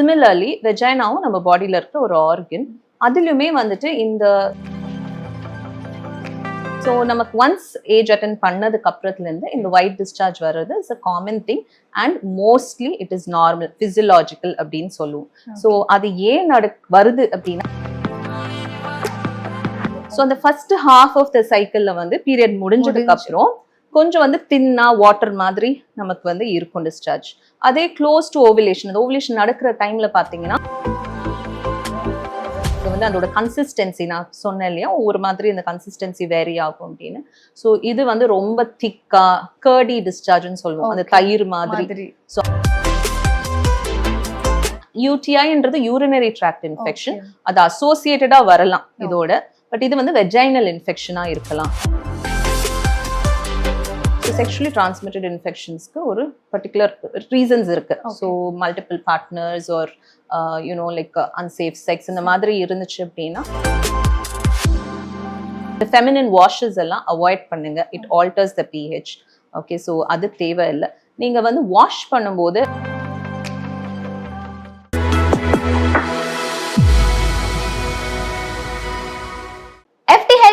Similarly வெஜைனாவும் நம்ம பாடியில இருக்கிற ஒரு ஆர்கன். அதுலயுமே வந்துட்டு இந்த ஸோ நமக்கு ஒன்ஸ் ஏஜ் அட்டன் பண்ணதுக்கு அப்புறத்துல இருந்து இந்த ஒயிட் டிஸ்சார்ஜ் வர்றது is a common thing and mostly it is normal physiological அப்படின்னு சொல்லுவோம். ஸோ அது ஏன் வருது அப்படின்னா ஸோ அந்த ஃபர்ஸ்ட் ஹாஃப் ஆஃப் த சைக்கிள்ல வந்து பீரியட் முடிஞ்சதுக்கு அப்புறம் கொஞ்சம் வந்து தின்னா வாட்டர் மாதிரி நமக்கு வந்து இருக்கும் டிஸ்சார்ஜ். அதே க்ளோஸ் டு ஓவிலேஷன், அந்த ஓவிலேஷன் நடக்கிற டைம்ல பாத்தீங்கன்னா வந்து அதோட கன்சிஸ்டன்சி நான் சொன்னேன் இல்லையா, ஒரு மாதிரி இந்த கன்சிஸ்டன்சி வேரி ஆகும் அப்படின்னு. ஸோ இது வந்து ரொம்ப திக்கா கர்டி டிஸ்சார்ஜ்னு சொல்லுவோம், அந்த தயிர் மாதிரி. ஸோ யூடிஐன்றது யூரினரி ட்ராக்ட் இன்ஃபெக்ஷன், அது அசோசியேட்டடா வரலாம் இதோட. பட் இது வந்து வெஜைனல் இன்ஃபெக்ஷனா இருக்கலாம். செக்ஷுவலி டிரான்ஸ்மிட்டட் இன்ஃபெக்ஷன்ஸ்க்கு ஒரு பர்டிகுலர் ரீசன்ஸ் இருக்கு. So multiple partners or you know like unsafe sex இந்த மாதிரி இருந்துச்சு அப்படின்னா ஃபெமினின் வாஷஸ் எல்லாம் அவாய்ட் பண்ணுங்க. It alters the pH. Okay, so அது தேவையில்லை. நீங்க வந்து வாஷ் பண்ணும்போது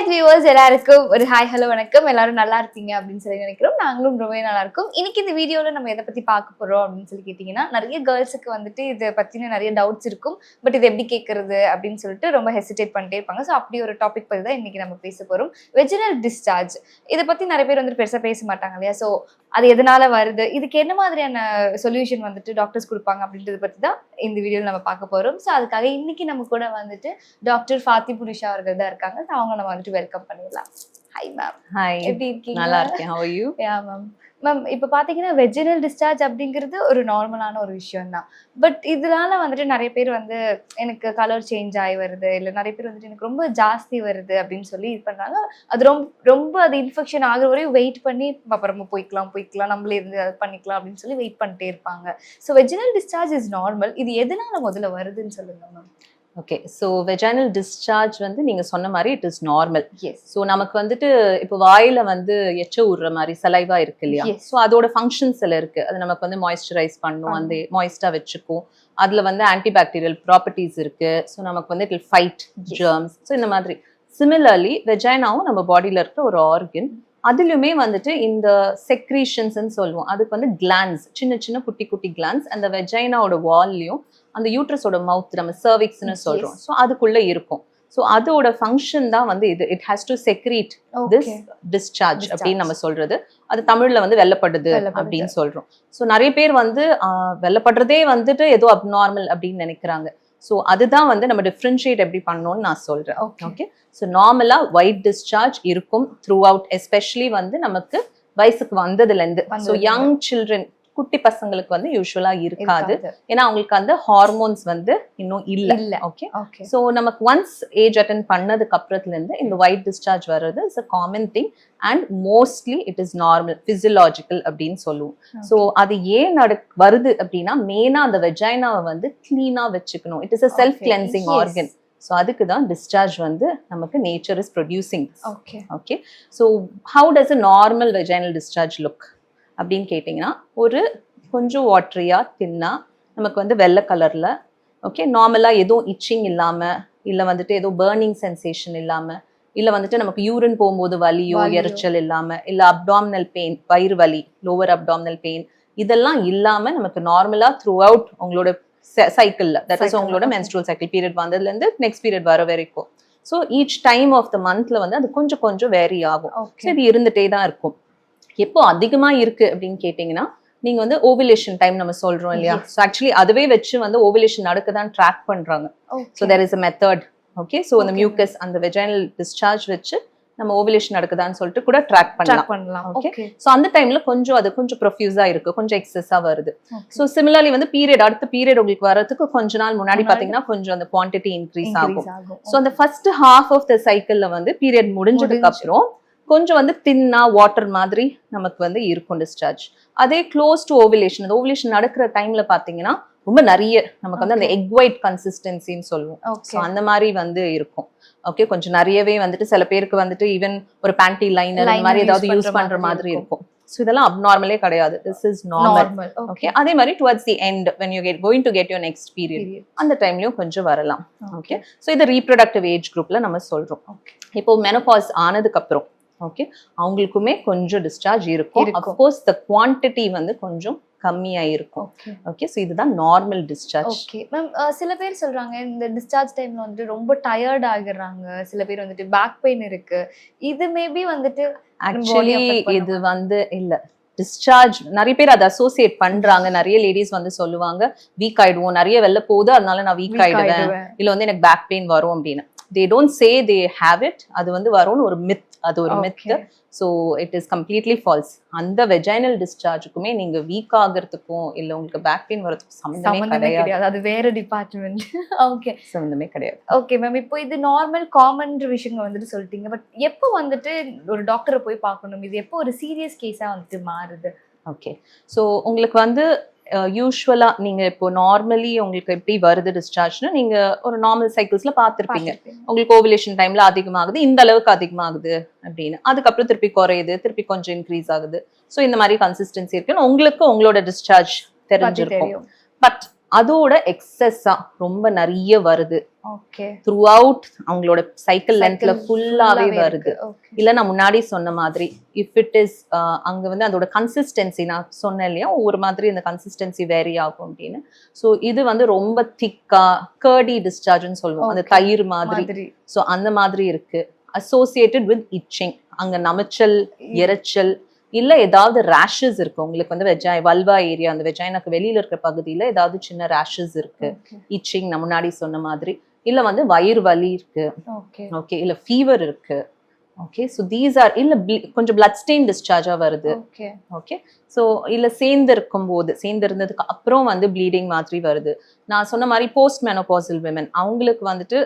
வியூவர்ஸ் எல்லாருக்கும் ஒரு ஹாய் ஹலோ வணக்கம். எல்லாரும் நல்லா இருப்பீங்க அப்படின்னு சொல்லி நினைக்கிறோம். நாங்களும் ரொம்பவே நல்லா இருக்கும். இன்னைக்கு இந்த வீடியோல நம்ம எதை பத்தி பார்க்க போறோம் அப்படின்னு சொல்லி கேட்டீங்கன்னா, நிறைய கேர்ள்ஸுக்கு வந்துட்டு இதை பத்தின நிறைய டவுட்ஸ் இருக்கும். பட் இது எப்படி கேட்கறது அப்படின்னு சொல்லிட்டு ரொம்ப ஹெசிடேட் பண்ணிட்டே இருப்பாங்க. ஸோ அப்படி ஒரு டாபிக் பத்தி தான் இன்னைக்கு நம்ம பேச போறோம். வெஜினல் டிஸ்சார்ஜ் இதை பத்தி நிறைய பேர் வந்துட்டு பெருசா பேச மாட்டாங்க இல்லையா. ஸோ அது எதனால வருது, இதுக்கு என்ன மாதிரியான சொல்யூஷன் வந்துட்டு டாக்டர்ஸ் கொடுப்பாங்க அப்படின்றத பத்தி தான் இந்த வீடியோவில் நம்ம பார்க்க போறோம். ஸோ அதுக்காக இன்னைக்கு நம்ம கூட வந்துட்டு டாக்டர் ஃபாத்தி புனிஷா அவர்கள் தான் இருக்காங்க. ஸோ அவங்க நம்ம வந்துட்டு வெல்கம் பண்ணிடலாம். Hi ma'am. ஹாய், எப்படி இருக்கீங்க? நல்லா இருக்கேன். How are you? Yeah ma'am. Ma'am, இப்போ பார்த்தீங்கன்னா வெஜினல் டிஸ்சார்ஜ் அப்படிங்கிறது ஒரு நார்மலான ஒரு விஷயம் தான். பட் இதனால வந்துட்டு நிறைய பேர் வந்து எனக்கு கலர் சேஞ்ச் ஆகி வருது, இல்லை நிறைய பேர் வந்துட்டு எனக்கு ரொம்ப ஜாஸ்தி வருது அப்படின்னு சொல்லி இது பண்ணுறாங்க. அது ரொம்ப அது இன்ஃபெக்ஷன் ஆகிற வரையும் வெயிட் பண்ணி அப்புறமா போய்க்கலாம் நம்மளே இருந்து அதை பண்ணிக்கலாம் அப்படின்னு சொல்லி வெயிட் பண்ணிட்டே இருப்பாங்க. So vaginal discharge is normal. இது எதனால முதல்ல வருதுன்னு சொல்லுங்க ma'am. Okay, so vaginal discharge வந்து நீங்க சொன்ன மாதிரி இட் இஸ் நார்மல். ஸோ நமக்கு வந்துட்டு இப்போ வாயில வந்து எச்ச ஊடுற மாதிரி சலைவா இருக்கு இல்லையா. ஸோ அதோட ஃபங்க்ஷன்ஸ் எல்லாம் இருக்கு. அது நமக்கு வந்து மாய்ஸ்சரைஸ் பண்ணும், அந்த மாய்ஸ்டா வச்சுக்கும். அதுல வந்து ஆன்டிபாக்டீரியல் ப்ராப்பர்ட்டிஸ் இருக்கு. ஸோ நமக்கு வந்து it will fight germs. So இந்த மாதிரி சிமிலர்லி வெஜைனாவும் நம்ம பாடியில இருக்கிற ஒரு ஆர்கன். அதுலயுமே வந்துட்டு இந்த செக்ரீஷன்ஸ்ன்னு சொல்லுவோம். அதுக்கு வந்து கிளான்ஸ், சின்ன சின்ன குட்டி குட்டி கிளான்ஸ் அந்த வெஜைனாவோட வால்லையும் அந்த யூட்ரஸோட மவுத், நம்ம சர்விக்ஸ்னு சொல்றோம். ஸோ அதுக்குள்ள இருக்கும். ஸோ அதோட ஃபங்க்ஷன் தான் வந்து இது. It has to secrete this discharge அப்படின்னு நம்ம சொல்றது. அது தமிழ்ல வந்து வெள்ளப்படுது அப்படின்னு சொல்றோம். ஸோ நிறைய பேர் வந்து வெள்ளப்படுறதே வந்துட்டு ஏதோ அப்நார்மல் அப்படின்னு நினைக்கிறாங்க. ஸோ அதுதான் வந்து நம்ம டிஃப்ரென்ஷியேட் எப்படி பண்ணணும்னு நான் சொல்றேன். ஓகே, ஸோ நார்மலா ஒயிட் டிஸ்சார்ஜ் இருக்கும் த்ரூ அவுட், எஸ்பெஷலி வந்து நமக்கு வயசுக்கு வந்ததுல இருந்து. ஸோ யங் சில்ட்ரன், குட்டி பசங்களுக்கு வந்து யூஸ்வலா இருக்காது. ஏன்னா அவங்களுக்கு அந்த ஹார்மோன்ஸ் வந்து இன்னும் இல்ல. ஓகே, சோ நமக்கு ஒன்ஸ் ஏஜ் அட்டன் பண்ணதுக்கு அப்புறத்துல இருந்து இந்த ஒயிட் டிஸ்சார்ஜ் வர்றது is a common thing and mostly it is normal physiological அப்படின்னு சொல்லுவோம். ஸோ அது ஏன் வருது அப்படின்னா, மெயினா அந்த வெஜைனாவை வந்து கிளீனா வச்சுக்கணும். It is a self cleansing organ. So அதுக்கு தான் டிஸ்சார்ஜ் வந்து நமக்கு nature is producing. Okay, so how does a normal vaginal discharge look அப்படின்னு கேட்டிங்கன்னா, ஒரு கொஞ்சம் வாட்ரியா தின்னா நமக்கு வந்து வெள்ளை கலர்ல. ஓகே, நார்மலா எதுவும் இச்சிங் இல்லாம, இல்லை வந்துட்டு ஏதோ பேர்னிங் சென்சேஷன் இல்லாம, இல்லை வந்துட்டு நமக்கு யூரின் போகும்போது வலியோ எரிச்சல் இல்லாம, இல்லை அப்டாமினல் பெயின், வயிறு வலி, லோவர் அப்டாமினல் பெயின் இதெல்லாம் இல்லாம நமக்கு நார்மலா த்ரூ அவுட் உங்களோட சைக்கிள்ல, தட் இஸ் உங்களோட மென்ஸ்ட்ரல் சைக்கிள் பீரியட் வந்ததுல இருந்து நெக்ஸ்ட் பீரியட் வர வரைக்கும். So each time of the மந்த்ல வந்து அது கொஞ்சம் கொஞ்சம் வேரி ஆகும். ஸோ இது இருந்துட்டே தான் இருக்கும். எப்போ அதிகமா இருக்கு அப்படின்னு கேட்டீங்கன்னா, நீங்க வந்து ஓவிலேஷன் டைம் நம்ம சொல்றோம் இல்லையா. ஸோ ஆக்சுவலி அதுவே வச்சு வந்து ஓவிலேஷன் நடக்குதான் ட்ராக் பண்றாங்க. So there is a method. Okay, so அந்த மியூக்கஸ், அந்த வெஜைனல் டிஸ்சார்ஜ் வச்சு நம்ம ஓவிலேஷன் நடக்குதான்னு சொல்லிட்டு கூட ட்ராக் பண்ணலாம். ஓகே, ஸோ அந்த டைம்ல கொஞ்சம் அது கொஞ்சம் ப்ரொஃப்யூஸா இருக்கு, கொஞ்சம் எக்ஸஸா வருது. ஸோ சிமிலர்லி வந்து பீரியட், அடுத்த பீரியட் உங்களுக்கு வரதுக்கு கொஞ்ச நாள் முன்னாடி பாத்தீங்கன்னா கொஞ்சம் அந்த குவான்டிட்டி இன்க்ரீஸ் ஆகும். ஸோ அந்த ஃபர்ஸ்ட் ஹாஃப் ஆஃப் த சைக்கிள்ல வந்து பீரியட் முடிஞ்சதுக்கு அப்புறம் கொஞ்சம் வந்து தின்னா வாட்டர் மாதிரி நமக்கு வந்து இருக்கும் டிஸ்சார்ஜ். அதே க்ளோஸ் டு ஓவிலேஷன், அந்த ஓவிலேஷன் நடக்கிற டைம்ல பாத்தீங்கன்னா ரொம்ப நிறைய நமக்கு வந்து அந்த எக் ஒயிட் கன்சிஸ்டன்சின்னு சொல்லுவோம். ஸோ அந்த மாதிரி வந்து இருக்கும். ஓகே, கொஞ்சம் நிறையவே வந்துட்டு சில பேருக்கு வந்துட்டு ஈவன் ஒரு பேண்டி லைனர் அந்த மாதிரி ஏதாவது யூஸ் பண்ற மாதிரி இருக்கும். ஸோ இதெல்லாம் அப்நார்மலே கிடையாது, திஸ் இஸ் நார்மல். ஓகே, அதே மாதிரி towards the end when you get going to get your next period, அந்த டைம்லயும் கொஞ்சம் வரலாம். ஓகே, ஸோ இது ரீப்ரொடக்டிவ் ஏஜ் குரூப்ல நம்ம சொல்றோம். இப்போ மெனோபாஸ் ஆனதுக்கு அப்புறம் ஓகே அவங்களுக்குமே கொஞ்சம் டிஸ்சார்ஜ் இருக்கும். அஃப்கோர்ஸ் த குவான்டிட்டி வந்து கொஞ்சம் கம்மியா இருக்கும். ஓகே, ஸோ இதுதான் நார்மல் டிஸ்சார்ஜ். ஓகே மேம், சில பேர் சொல்றாங்க இந்த டிஸ்சார்ஜ் டைம்ல வந்துட்டு ரொம்ப டயர்ட் ஆகுறாங்க, சில பேர் வந்துட்டு பேக் பெயின் இருக்கு, இது மேபி வந்துட்டு ஆக்சுவலி இது வந்து இல்ல டிஸ்சார்ஜ் நிறைய பேர் அதை அசோசியேட் பண்றாங்க. நிறைய லேடிஸ் வந்து சொல்லுவாங்க வீக் ஆயிடுவோம், நிறைய வெளில போகுது அதனால நான் வீக் ஆயிடுவேன், இல்ல வந்து எனக்கு பேக் பெயின் வரும் அப்படின்னு. they don't say they have it, அது வந்து வரும்னு ஒரு myth, அது ஒரு myth. so it is completely false. அந்த vaginal dischargeக்குமே நீங்க வீக் ஆகிறதுக்கும் இல்ல உங்களுக்கு பேக் பெயின் வரதுக்கும் சம்பந்தமே கிடையாது, அது வேற டிபார்ட்மெண்ட். ஓகே, சம்பந்தமே கிடையாது. ஓகே மேம், இப்போ இது நார்மல் காமன் விஷயங்கள் வந்துட்டு சொல்லிட்டீங்க, பட் எப்போ வந்துட்டு ஒரு டாக்டரை போய் பார்க்கணும், இது எப்போ ஒரு சீரியஸ் கேஸா வந்துட்டு மாறுது? ஓகே, ஸோ உங்களுக்கு வந்து யூஸ்வலா நீங்க இப்போ நார்மலி உங்களுக்கு எப்படி வருது டிஸ்சார்ஜ்னா நீங்க ஒரு நார்மல் சைக்கிள்ஸ்ல பார்த்துருப்பீங்க. உங்களுக்கு ஓவுலேஷன் டைம்ல அதிகமாகுது, இந்த அளவுக்கு அதிகமாகுது அப்படின்னு, அதுக்கப்புறம் திருப்பி குறையுது, திருப்பி கொஞ்சம் இன்க்ரீஸ் ஆகுது. ஸோ இந்த மாதிரி கன்சிஸ்டன்சி இருக்குன்னு உங்களுக்கு உங்களோட டிஸ்சார்ஜ் தெரிஞ்சிருக்கும். பட் அதோட எக்ஸஸா ரொம்ப நிறைய வருது, த்ரூ அவுட் அவங்களோட சைக்கிள் லென்த்ல ஃபுல்லாவே வருது. இல்ல நான் முன்னாடி சொன்ன மாதிரி இஃப் இட் இஸ் அங்க வந்து அதோட கன்சிஸ்டன்சி நான் சொன்னேன் இல்லையா, ஒவ்வொரு மாதிரி இந்த கன்சிஸ்டன்சி வேரி ஆகும் அப்படின்னு. ஸோ இது வந்து ரொம்ப திக்கா கர்டி டிஸ்சார்ஜ்னு சொல்லுவோம், அந்த தயிர் மாதிரி. ஸோ அந்த மாதிரி இருக்கு. அசோசியேட்டட் வித் இச்சிங், அங்க நமைச்சல், எரைச்சல், இல்ல ஏதாவது ரேஷஸ் இருக்கு உங்களுக்கு வந்து வல்வா ஏரியா, அந்த வெஜைனாக்கு வெளியில இருக்க பகுதியில ஏதாவது சின்ன ரேஷஸ் இருக்கு, இச்சிங் நான் முன்னாடி சொன்ன மாதிரி, இல்ல வந்து வயிறு வலி இருக்கு, ஓகே, இல்ல ஃபீவர் இருக்கு. ஓகே, ஸோ தீஸ் ஆர், இல்ல கொஞ்சம் பிளட் ஸ்டெயின் டிஸ்சார்ஜா வருது. ஓகே, ஸோ இல்ல சேர்ந்து இருந்ததுக்கு அப்புறம் வந்து ப்ளீடிங் மாதிரி வருது. நான் சொன்ன மாதிரி போஸ்ட் மெனோபாசல் விமன் அவங்களுக்கு வந்துட்டு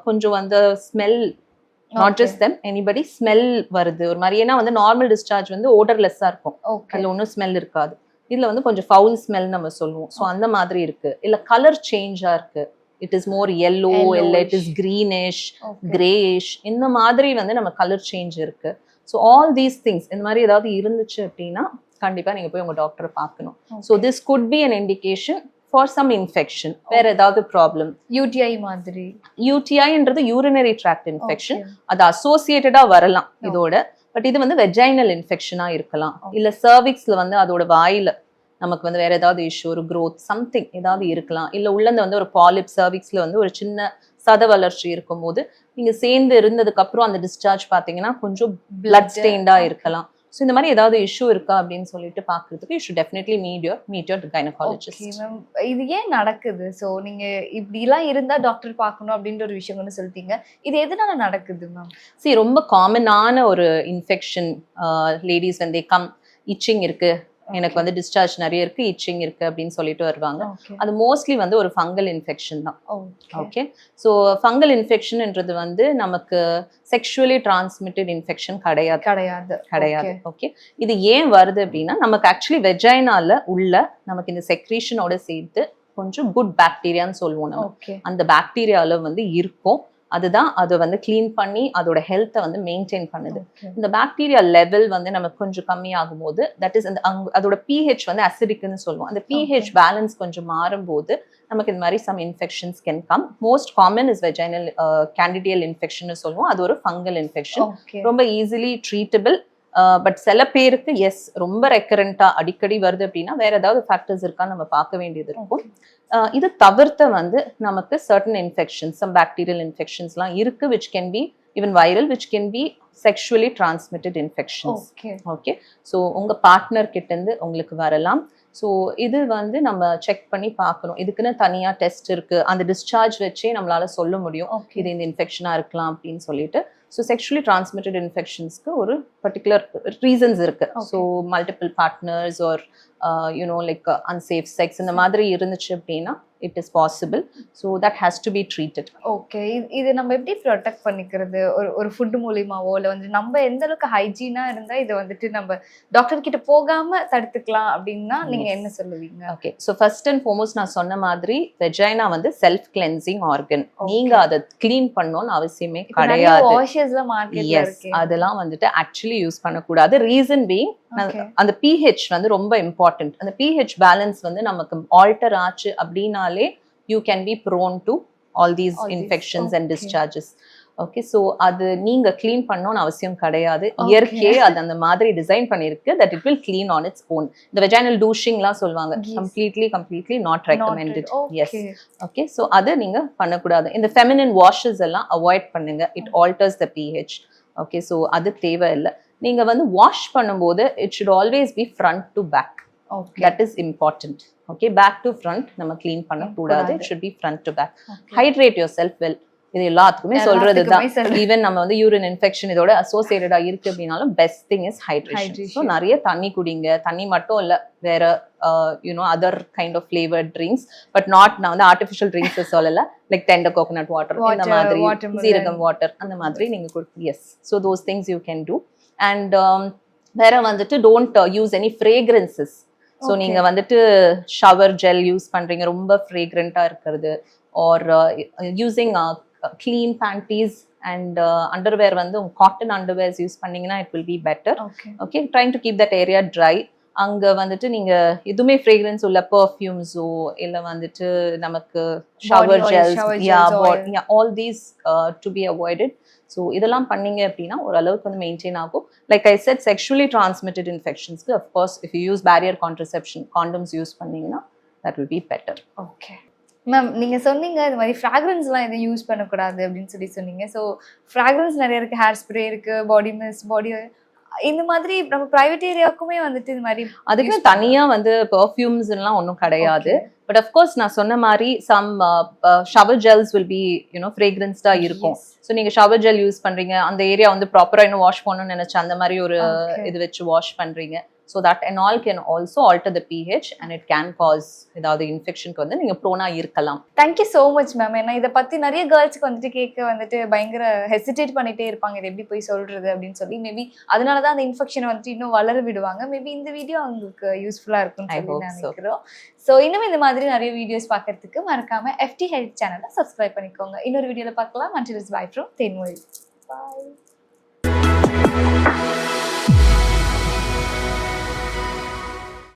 கொஞ்சம் வந்து smell, not just them, anybody, smell வருது ஒரு மாதிரி. ஏன்னா வந்து நார்மல் டிஸ்சார்ஜ் வந்து ஓடர்லெஸ்ஸா இருக்கும், அதுல ஒன்றும் ஸ்மெல் இருக்காது. இதுல வந்து கொஞ்சம் ஃபவுல் ஸ்மெல் நம்ம சொல்லுவோம். ஸோ அந்த மாதிரி இருக்கு. இல்ல கலர் சேஞ்சா இருக்கு, இட் இஸ் மோர் yellow, இல்ல இட் இஸ் கிரீனிஷ், கிரேயிஷ், இந்த மாதிரி வந்து நம்ம கலர் சேஞ்ச் இருக்கு. ஸோ ஆல் தீஸ் திங்ஸ் இந்த மாதிரி ஏதாவது இருந்துச்சு அப்படின்னா கண்டிப்பா நீங்க போய் உங்க டாக்டரை பார்க்கணும். So this could be an indication for some infection, வேற ஏதாவது ப்ராப்ளம், யூடிஐ மாதிரி. யூடிஐன்றது யூரினரி ட்ராக்ட் இன்ஃபெக்ஷன், அது அசோசியேட்டடா வரலாம் இதோட. பட் இது வந்து வெஜைனல் இன்ஃபெக்ஷனா இருக்கலாம். இல்ல சர்விக்ஸ்ல வந்து அதோட வாயில நமக்கு வந்து வேற ஏதாவது இஷ்யூ, ஒரு growth சம்திங் ஏதாவது இருக்கலாம். இல்ல உள்ளந்து வந்து ஒரு பாலிப், சர்விக்ஸ்ல வந்து ஒரு சின்ன சத வளர்ச்சி இருக்கும் போது நீங்க சேர்ந்து இருந்ததுக்கு அப்புறம் அந்த டிஸ்சார்ஜ் பாத்தீங்கன்னா கொஞ்சம் பிளட் ஸ்டெயின்டா இருக்கலாம். ஸோ இந்த மாதிரி ஏதாவது இஷ்யூ இருக்கா அப்படின்னு சொல்லிட்டு பாக்குறதுக்கு you should definitely meet your gynaecologist. இது ஏன் நடக்குது? ஸோ நீங்க இப்படி எல்லாம் இருந்தா டாக்டர் பார்க்கணும் அப்படின்ற ஒரு விஷயம் வந்து சொல்லிட்டீங்க, இது எதனால நடக்குது மேம்? சரி, ரொம்ப காமனான ஒரு இன்ஃபெக்ஷன். லேடிஸ் வந்து கம், இச்சிங் இருக்கு, எனக்கு வந்து டிஸ்சார்ஜ் நிறைய இருக்கு, இச்சிங் இருக்கு அப்படின்னு சொல்லிட்டு வருவாங்க. அது மோஸ்ட்லி வந்து ஒரு ஃபங்கல் இன்ஃபெக்ஷன் தான். ஓகே, ஸோ ஃபங்கல் இன்ஃபெக்ஷன்ன்றது வந்து நமக்கு செக்ஷுவலி டிரான்ஸ்மிட்டட் இன்ஃபெக்ஷன் கிடையாது. ஓகே, இது ஏன் வருது அப்படின்னா நமக்கு ஆக்சுவலி வெஜைனால உள்ள நமக்கு இந்த செக்ரீஷனோட சேர்த்து கொஞ்சம் குட் பாக்டீரியான்னு சொல்லுவோம் நம்ம, அந்த பாக்டீரியால வந்து இருக்கும். அதுதான் அதை வந்து கிளீன் பண்ணி அதோட ஹெல்த்தை வந்து மெயின்டைன் பண்ணுது. இந்த பாக்டீரியா லெவல் வந்து நமக்கு கொஞ்சம் கம்மி ஆகும் போது, தட் இஸ் அதோட pH வந்து அசிடிக்னு சொல்லுவோம். அந்த pH பேலன்ஸ் கொஞ்சம் மாறும்போது நமக்கு இந்த மாதிரி some infections can come. Most common is vaginal candidal infection சொல்லுவோம். அது ஒரு ஃபங்கல் இன்ஃபெக்ஷன், ரொம்ப ஈஸிலி ட்ரீட்டபிள். பட் சில பேருக்கு எஸ் ரொம்ப ரெக்கரண்டா அடிக்கடி வருது அப்படின்னா வேற ஏதாவது ஃபேக்டர்ஸ் இருக்கான்னு நம்ம பார்க்க வேண்டியது இருக்கும். இது தவிர்த்த வந்து நமக்கு சர்டன் இன்ஃபெக்ஷன்ஸ், சம் பாக்டீரியல் இன்ஃபெக்ஷன்ஸ்லாம் இருக்கு, which can be even viral, which can be sexually transmitted infections. Okay, so உங்க பார்ட்னர் கிட்ட இருந்து உங்களுக்கு வரலாம். ஸோ இது வந்து நம்ம செக் பண்ணி பார்க்கணும். இதுக்குன்னு தனியா டெஸ்ட் இருக்கு, அந்த டிஸ்சார்ஜ் வச்சே நம்மளால சொல்ல முடியும் இது இந்த இன்ஃபெக்ஷனா இருக்கலாம் அப்படின்னு சொல்லிட்டு. ஸோ செக்ஷுவலி டிரான்ஸ்மிட்டட் இன்ஃபெக்ஷன்ஸ்க்கு ஒரு பர்டிகுலர் ரீசன்ஸ் இருக்கு. So multiple partners or like unsafe sex இந்த மாதிரி இருந்துச்சு அப்படின்னா it is possible, so that has to be treated. Okay, இது நம்ம எப்படி ப்ரொடெக்ட் பண்ணிக்கிறது? ஒரு ஃபுட் மூலியமாவோ இல்ல வந்து நம்ம எந்த அளவுக்கு ஹைஜீனா இருந்தா இதை வந்துட்டு நம்ம டாக்டர் கிட்ட போகாம தடுத்துக்கலாம் அப்படின்னா நீங்க என்ன சொல்லுவீங்க? Okay, so first and foremost நான் சொன்ன மாதிரி வெஜைனா வந்து செல்ஃப் கிளென்சிங் ஆர்கன். நீங்க அதை கிளீன் பண்ணணும்னு அவசியமே கிடையாது. வாஷஸ்ல மார்க்கெட்ல இருக்கு, அதெல்லாம் வந்துட்டு ஆக்சுவலி யூஸ் பண்ணக்கூடாது. ரீசன் பீயிங் அந்த pH வந்து ரொம்ப இம்பார்ட்டன்ட். அந்த pH பேலன்ஸ் வந்து நமக்கு ஆல்டர் ஆச்சு அப்படின்னாலே you can be prone to all these infections and discharges. Okay, so அது நீங்க கிளீன் பண்ணணும்னு அவசியம் கிடையாது. இயற்கையே அது அந்த மாதிரி டிசைன் பண்ணிருக்கு that it will clean on its own. இந்த வெஜைனல் டூஷிங்லாம் சொல்லுவாங்க, completely not recommended. Yes, okay, so அது நீங்க பண்ணக்கூடாது. இந்த ஃபெமினின் வாஷஸ் எல்லாம் அவாய்ட் பண்ணுங்க, it alters the pH. Okay, so அது தேவையில்லை. நீங்க வந்து வாஷ் பண்ணும்போது it should always be front to back. That is important. Okay, back to front நம்ம கிளீன் பண்ணக்கூடாது. It should be front to back. Hydrate yourself well. இது எல்லாத்துக்குமே சொல்றதுதான். ஈவன் நம்ம வந்து யூரின் இன்ஃபெக்ஷன் இதோட அசோசியேட்டடா இருக்கு அப்படின்னாலும் best thing is hydration. So நிறைய தண்ணி குடிங்க. தண்ணி மட்டும் இல்ல, வேற you know other kind of flavoured drinks, but not நான் வந்து ஆர்டிஃபிஷியல் ட்ரிங்க்ஸ் சொல்லல, லைக் டெண்டர் கோகோனட் வாட்டர், இந்த மாதிரி சீரகம் வாட்டர், அந்த மாதிரி நீங்க கொடுத்து. Yes, so those things you can do. And வேற வந்துட்டு don't use any fragrances. So நீங்க வந்துட்டு ஷவர் ஜெல் யூஸ் பண்றீங்க, ரொம்ப ஃப்ரேக்ரண்டா இருக்கிறது, or using clean panties and underwear வந்து காட்டன் அண்டர்வேர்ஸ் யூஸ் பண்ணீங்கன்னா it will be better. Okay, trying to keep that area dry. அங்க வந்துட்டு நீங்க எதுவுமே ஃப்ரேக்ரன்ஸ் உள்ள பெர்ஃப்யூம்ஸோ இல்ல வந்துட்டு நமக்கு shower gels, all these to be avoided. So இதெல்லாம் பண்ணீங்க அப்படின்னா ஓரளவுக்கு வந்து மெயின்டைன் ஆகும். Like I said, sexually transmitted இன்ஃபெக்ஷன்ஸ்க்கு of course if you use barrier contraception condoms use பண்ணீங்கன்னா that will be better. Okay ma'am, நீங்க சொன்னீங்க இந்த மாதிரி ஃப்ராக்ரன்ஸ்லாம் எதுவும் யூஸ் பண்ணக்கூடாது அப்படின்னு சொன்னீங்க. ஸோ ஃப்ராக்ரன்ஸ் நிறைய இருக்கு, ஹேர் ஸ்ப்ரே இருக்கு, பாடி மிஸ்ட், பாடி இந்த மாதிரி நம்ம பிரைவேட் ஏரியாவுக்குமே வந்துட்டு இந்த மாதிரி அதுக்கு தனியா வந்து பெர்ஃப்யூம்ஸ் எல்லாம் ஒன்றும் கிடையாது. பட் அஃப்கோர்ஸ் நான் சொன்ன மாதிரி some shower gels will be you know ஃப்ரேக்ரன்ஸ்டா இருக்கும். ஸோ நீங்க ஷவர் ஜெல் யூஸ் பண்றீங்க, அந்த ஏரியா வந்து ப்ராப்பரா இன்னும் வாஷ் பண்ணணும்னு நினைச்சு அந்த மாதிரி ஒரு இது வச்சு வாஷ் பண்றீங்க. So that and all can also alter the pH and it can cause ஏதாவது இன்ஃபெக்ஷனுக்கு வந்து நீங்க ப்ரோனா இருக்கலாம். Thank you so much ma'am. ஏன்னா இதை பத்தி நிறைய கேர்ள்ஸ்க்கு வந்துட்டு கேட்க வந்துட்டு பயங்கர ஹெசிடேட் பண்ணிட்டே இருப்பாங்க, இது எப்படி போய் சொல்றது அப்படின்னு சொல்லி. மேபி அதனாலதான் அந்த இன்ஃபெக்ஷனை வந்துட்டு இன்னும் வளர விடுவாங்க. மேபி இந்த வீடியோ அவங்களுக்கு யூஸ்ஃபுல்லா இருக்கும்னு சொல்லி நினைக்கிறோம். ஸோ இன்னும் இந்த மாதிரி நிறைய வீடியோஸ் பார்க்கறதுக்கு மறக்காம FT Health சேனலை சப்ஸ்கிரைப் பண்ணிக்கோங்க. இன்னொரு வீடியோல பார்க்கலாம். Until it's bye from Tenmozhi. Bye.